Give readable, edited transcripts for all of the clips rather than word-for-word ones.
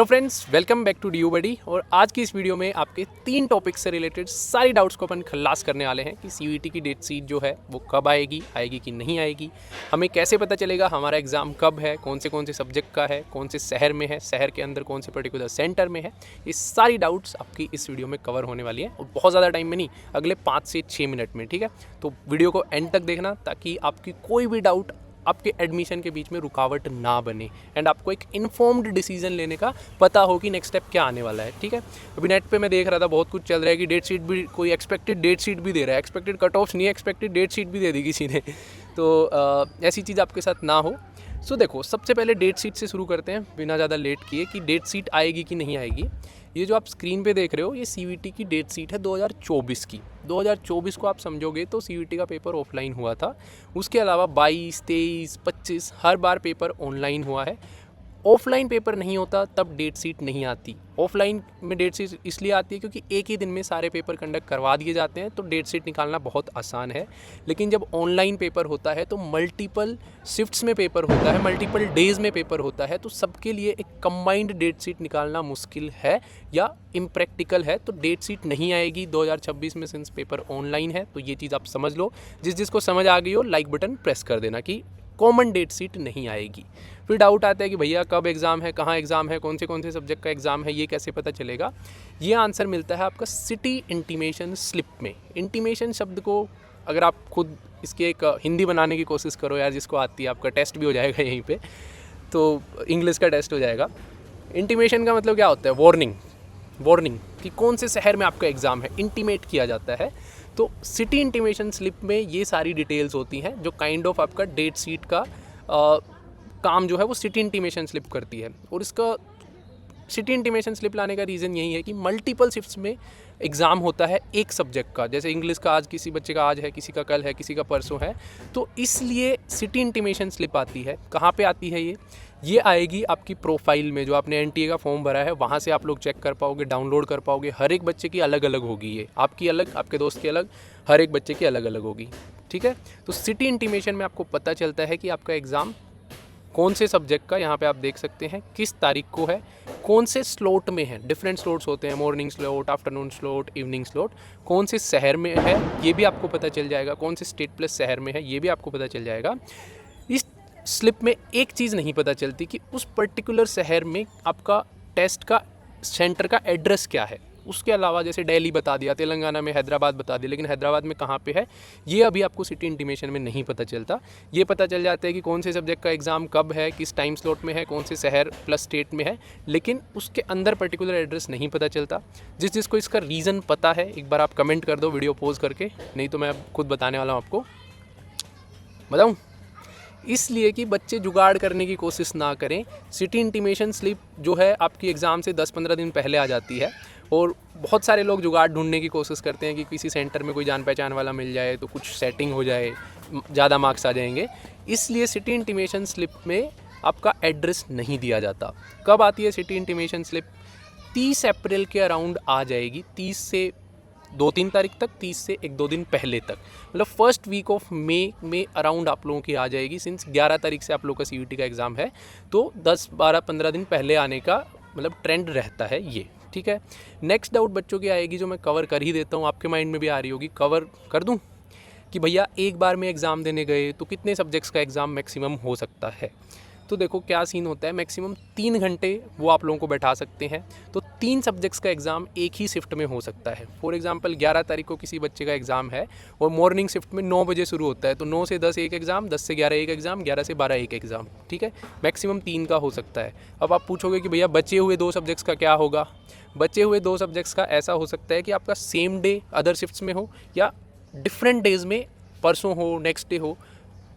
Hello friends, welcome back to D U buddy. और आज की इस वीडियो में आपके 3 टॉपिक से रिलेटेड सारी डाउट्स को अपन खलास करने वाले हैं कि सीयूईटी की डेट शीट जो है वो कब आएगी कि नहीं आएगी, हमें कैसे पता चलेगा हमारा एग्ज़ाम कब है, कौन से सब्जेक्ट का है, कौन से शहर में है, शहर के अंदर कौन से पर्टिकुलर सेंटर में है। ये सारी डाउट्स आपकी इस वीडियो में कवर होने वाली है और बहुत ज़्यादा टाइम में नहीं, अगले 5 से 6 मिनट में। ठीक है, तो वीडियो को एंड तक देखना ताकि आपकी कोई भी डाउट आपके एडमिशन के बीच में रुकावट ना बने एंड आपको एक इन्फॉर्म्ड डिसीजन लेने का पता हो कि नेक्स्ट स्टेप क्या आने वाला है। ठीक है, अभी नेट पे मैं देख रहा था बहुत कुछ चल रहा है कि डेट शीट भी, कोई एक्सपेक्टेड डेट शीट भी दे रहा है, एक्सपेक्टेड कट ऑफ्स नहीं, एक्सपेक्टेड डेट शीट भी दे दी किसी ने। तो ऐसी चीज़ आपके साथ ना हो। सो देखो, सबसे पहले डेट शीट से शुरू करते हैं बिना ज़्यादा लेट किए कि डेट शीट आएगी कि नहीं आएगी। ये जो आप स्क्रीन पे देख रहे हो ये सीयूईटी की डेट शीट है 2024 की। 2024 को आप समझोगे तो सीयूईटी का पेपर ऑफलाइन हुआ था, उसके अलावा 22, 23, 25 हर बार पेपर ऑनलाइन हुआ है। ऑफलाइन पेपर नहीं होता तब डेट शीट नहीं आती। ऑफलाइन में डेट शीट इसलिए आती है क्योंकि एक ही दिन में सारे पेपर कंडक्ट करवा दिए जाते हैं, तो डेट शीट निकालना बहुत आसान है। लेकिन जब ऑनलाइन पेपर होता है तो मल्टीपल शिफ्ट्स में पेपर होता है, मल्टीपल डेज़ में पेपर होता है, तो सबके लिए एक कंबाइंड डेट शीट निकालना मुश्किल है या इम्प्रैक्टिकल है। तो डेट शीट नहीं आएगी 2026 में, सिंस पेपर ऑनलाइन है। तो ये चीज़ आप समझ लो। जिसको समझ आ गई हो लाइक बटन प्रेस कर देना कि कॉमन डेट शीट नहीं आएगी। फिर डाउट आता है कि भैया कब एग्ज़ाम है, कहाँ एग्ज़ाम है, कौन से सब्जेक्ट का एग्ज़ाम है, ये कैसे पता चलेगा। ये आंसर मिलता है आपका सिटी इंटीमेशन स्लिप में। इंटीमेशन शब्द को अगर आप खुद इसके एक हिंदी बनाने की कोशिश करो यार, जिसको आती है, आपका टेस्ट भी हो जाएगा यहीं पे, तो इंग्लिश का टेस्ट हो जाएगा। इंटीमेशन का मतलब क्या होता है? वार्निंग कि कौन से शहर में आपका एग्ज़ाम है, इंटीमेट किया जाता है। तो सिटी इंटीमेशन स्लिप में ये सारी डिटेल्स होती हैं जो काइंड ऑफ आपका डेट शीट का काम जो है वो सिटी इंटीमेशन स्लिप करती है। और इसका सिटी इंटीमेशन स्लिप लाने का रीज़न यही है कि मल्टीपल शिफ्ट्स में एग्ज़ाम होता है एक सब्जेक्ट का। जैसे इंग्लिश का आज किसी बच्चे का आज है, किसी का कल है, किसी का परसों है, तो इसलिए सिटी इंटीमेशन स्लिप आती है। कहाँ पे आती है ये आएगी आपकी प्रोफाइल में। जो आपने एनटीए का फॉर्म भरा है वहाँ से आप लोग चेक कर पाओगे, डाउनलोड कर पाओगे। हर एक बच्चे की अलग अलग होगी, ये आपकी अलग, आपके दोस्त की अलग, हर एक बच्चे की अलग अलग होगी। ठीक है, तो सिटी इंटीमेशन में आपको पता चलता है कि आपका एग्ज़ाम कौन से सब्जेक्ट का, यहाँ पे आप देख सकते हैं किस तारीख को है, कौन से स्लॉट में है। डिफरेंट स्लॉट्स होते हैं, morning slot, afternoon slot, evening slot. कौन से शहर में है ये भी आपको पता चल जाएगा, कौन से स्टेट प्लस शहर में है ये भी आपको पता चल जाएगा। इस स्लिप में एक चीज़ नहीं पता चलती कि उस पर्टिकुलर शहर में आपका टेस्ट का सेंटर का एड्रेस क्या है। उसके अलावा जैसे दिल्ली बता दिया, तेलंगाना में हैदराबाद बता दिया, लेकिन हैदराबाद में कहाँ पे है ये अभी आपको सिटी इंटीमेशन में नहीं पता चलता। ये पता चल जाता है कि कौन से सब्जेक्ट का एग्ज़ाम कब है, किस टाइम स्लॉट में है, कौन से शहर प्लस स्टेट में है, लेकिन उसके अंदर पर्टिकुलर एड्रेस नहीं पता चलता। जिसको इसका रीज़न पता है एक बार आप कमेंट कर दो वीडियो पॉज करके, नहीं तो मैं खुद बताने वाला हूँ आपको। बताऊँ? इसलिए कि बच्चे जुगाड़ करने की कोशिश ना करें। सिटी इंटीमेशन स्लिप जो है आपकी एग्ज़ाम से 10-15 दिन पहले आ जाती है और बहुत सारे लोग जुगाड़ ढूंढने की कोशिश करते हैं कि किसी सेंटर में कोई जान पहचान वाला मिल जाए तो कुछ सेटिंग हो जाए, ज़्यादा मार्क्स आ जाएंगे। इसलिए सिटी इंटीमेशन स्लिप में आपका एड्रेस नहीं दिया जाता। कब आती है सिटी इंटीमेशन स्लिप? 30 अप्रैल के अराउंड आ जाएगी, 30 से 2-3 तारीख तक, 30 से 1-2 दिन पहले तक, मतलब फर्स्ट वीक ऑफ मई में अराउंड आप लोगों की आ जाएगी। सिंस 11 तारीख से आप लोगों का सीयूईटी का एग्ज़ाम है, तो 10, 12, 15 दिन पहले आने का मतलब ट्रेंड रहता है ये। ठीक है, नेक्स्ट डाउट बच्चों की आएगी जो मैं कवर कर ही देता हूँ, आपके माइंड में भी आ रही होगी, कवर कर दूँ कि भैया एक बार में एग्ज़ाम देने गए तो कितने सब्जेक्ट्स का एग्ज़ाम मैक्सिमम हो सकता है। तो देखो क्या सीन होता है, मैक्सिमम 3 घंटे वो आप लोगों को बैठा सकते हैं, तो 3 सब्जेक्ट्स का एग्ज़ाम एक ही शिफ्ट में हो सकता है। फॉर एग्जांपल 11 तारीख को किसी बच्चे का एग्ज़ाम है और मॉर्निंग शिफ्ट में 9 बजे शुरू होता है, तो 9 से 10 एक एग्ज़ाम, 10 से 11 एक एग्ज़ाम, 11 से 12 एक एग्ज़ाम। ठीक है, मैक्सिमम 3 का हो सकता है। अब आप पूछोगे कि भैया बचे हुए 2 सब्जेक्ट्स का क्या होगा? बचे हुए 2 सब्जेक्ट्स का ऐसा हो सकता है कि आपका सेम डे अदर शिफ्ट्स में हो या डिफरेंट डेज़ में, परसों हो, नेक्स्ट डे हो,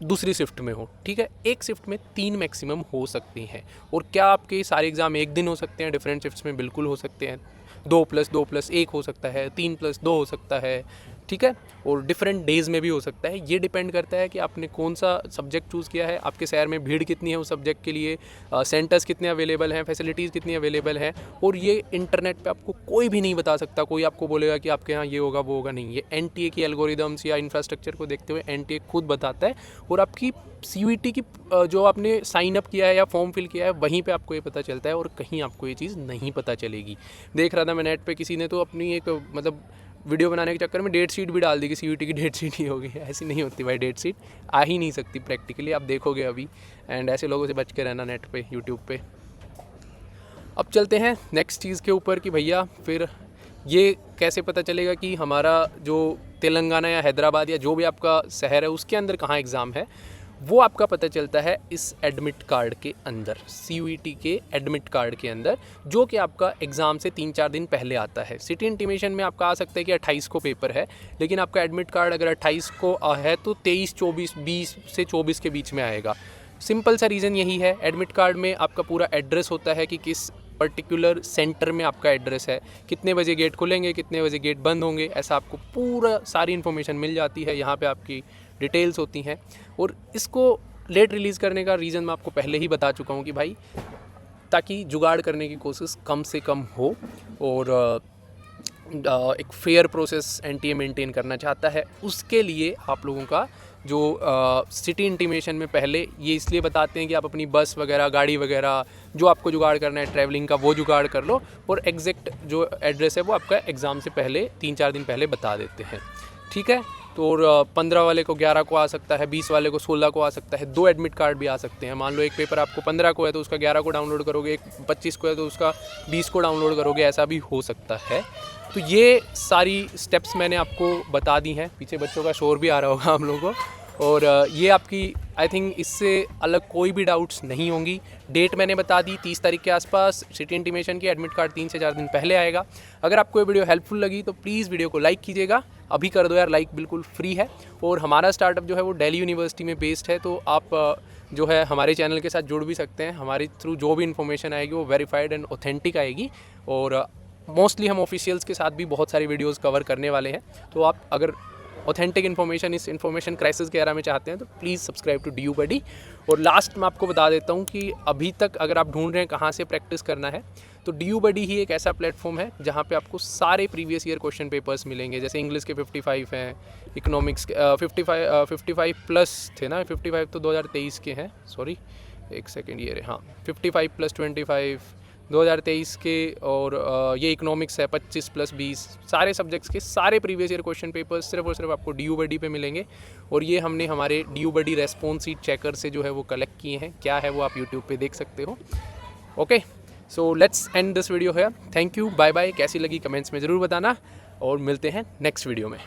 दूसरी शिफ्ट में हो। ठीक है, एक शिफ्ट में 3 मैक्सिमम हो सकती हैं। और क्या आपके सारे एग्ज़ाम एक दिन हो सकते हैं? डिफरेंट शिफ्ट्स में बिल्कुल हो सकते हैं। 2+2+1 हो सकता है, 3+2 हो सकता है, ठीक है, और डिफरेंट डेज़ में भी हो सकता है। ये डिपेंड करता है कि आपने कौन सा सब्जेक्ट चूज़ किया है, आपके शहर में भीड़ कितनी है उस सब्जेक्ट के लिए, सेंटर्स कितने अवेलेबल हैं, फैसिलिटीज़ कितनी अवेलेबल हैं। और ये इंटरनेट पे आपको कोई भी नहीं बता सकता। कोई आपको बोलेगा कि आपके यहाँ ये होगा वो होगा, नहीं। ये एनटीए की एल्गोरिदम्स या इंफ्रास्ट्रक्चर को देखते हुए एनटीए खुद बताता है, और आपकी सीयूईटी की जो आपने साइन अप किया है या फॉर्म फिल किया है वहीं पे आपको ये पता चलता है, और कहीं आपको ये चीज़ नहीं पता चलेगी। देख रहा था मैं नेट पे, किसी ने तो अपनी एक मतलब वीडियो बनाने के चक्कर में डेट शीट भी डाल दी कि सीयूईटी की डेट शीट ही होगी। ऐसी नहीं होती भाई, डेट शीट आ ही नहीं सकती प्रैक्टिकली, आप देखोगे अभी। एंड ऐसे लोगों से बच के रहना नेट पे, यूट्यूब पे। अब चलते हैं नेक्स्ट चीज़ के ऊपर कि भैया फिर ये कैसे पता चलेगा कि हमारा जो तेलंगाना या हैदराबाद या जो भी आपका शहर है उसके अंदर कहाँ एग्ज़ाम है। वो आपका पता चलता है इस एडमिट कार्ड के अंदर, सीयूईटी के एडमिट कार्ड के अंदर, जो कि आपका एग्ज़ाम से 3-4 दिन पहले आता है। सिटी इंटीमेशन में आपका आ सकता है कि 28 को पेपर है, लेकिन आपका एडमिट कार्ड अगर 28 को है तो 23, 24, 20 से 24 के बीच में आएगा। सिंपल सा रीज़न यही है, एडमिट कार्ड में आपका पूरा एड्रेस होता है कि किस पर्टिकुलर सेंटर में आपका एड्रेस है, कितने बजे गेट खुलेंगे, कितने बजे गेट बंद होंगे, ऐसा आपको पूरा सारी इन्फॉर्मेशन मिल जाती है। यहाँ पे आपकी डिटेल्स होती हैं। और इसको लेट रिलीज़ करने का रीज़न मैं आपको पहले ही बता चुका हूँ कि भाई ताकि जुगाड़ करने की कोशिश कम से कम हो, और एक फेयर प्रोसेस एनटीए मेंटेन करना चाहता है। उसके लिए आप लोगों का जो सिटी इंटीमेशन में पहले ये इसलिए बताते हैं कि आप अपनी बस वगैरह, गाड़ी वगैरह जो आपको जुगाड़ करना है ट्रैवलिंग का, वो जुगाड़ कर लो, और एग्जैक्ट जो एड्रेस है वो आपका एग्ज़ाम से पहले 3-4 दिन पहले बता देते हैं। ठीक है, तो और 15 वाले को 11 को आ सकता है, 20 वाले को 16 को आ सकता है। 2 एडमिट कार्ड भी आ सकते हैं। मान लो एक पेपर आपको 15 को है तो उसका 11 को डाउनलोड करोगे, एक 25 को है तो उसका 20 को डाउनलोड करोगे, ऐसा भी हो सकता है। तो ये सारी स्टेप्स मैंने आपको बता दी हैं। पीछे बच्चों का शोर भी आ रहा होगा हम लोगों को। और ये आपकी आई थिंक इससे अलग कोई भी डाउट्स नहीं होंगी। डेट मैंने बता दी 30 तारीख के आसपास। सिटी इंटीमेशन की एडमिट कार्ड 3 से 4 दिन पहले आएगा। अगर आपको ये वीडियो हेल्पफुल लगी तो प्लीज़ वीडियो को लाइक कीजिएगा, अभी कर दो यार, लाइक बिल्कुल फ्री है। और हमारा स्टार्टअप जो है वो दिल्ली यूनिवर्सिटी में बेस्ड है, तो आप जो है हमारे चैनल के साथ जुड़ भी सकते हैं। हमारे थ्रू जो भी इन्फॉर्मेशन आएगी वो वेरीफाइड एंड ऑथेंटिक आएगी, और मोस्टली हम ऑफिशियल्स के साथ भी बहुत सारी वीडियोज़ कवर करने वाले हैं। तो आप अगर ऑथेंटिक इन्फॉर्मेशन इस इन्फॉर्मेशन क्राइसिस के एरा में चाहते हैं तो please subscribe to DU Buddy। और लास्ट में आपको बता देता हूँ कि अभी तक अगर आप ढूंढ रहे हैं कहाँ से प्रैक्टिस करना है, तो DU Buddy ही एक ऐसा प्लेटफॉर्म है जहाँ पे आपको सारे प्रीवियस ईयर क्वेश्चन पेपर्स मिलेंगे। जैसे इंग्लिश के 55 हैं, इकोनॉमिक्स 55 प्लस थे ना, 55 तो 2023 के हैं, सॉरी एक सेकेंड, ये हाँ 55 + 25 2023 के, और ये इकोनॉमिक्स है 25 + 20, सारे सब्जेक्ट्स के सारे प्रीवियस ईयर क्वेश्चन पेपर्स सिर्फ और सिर्फ आपको DU Buddy पे मिलेंगे। और ये हमने हमारे DU Buddy response sheet checker से जो है वो कलेक्ट किए हैं। क्या है वो आप यूट्यूब पे देख सकते हो। Okay, so let's end this video है। Thank you, bye bye. कैसी लगी कमेंट्स में ज़रूर बताना, और मिलते हैं नेक्स्ट वीडियो में।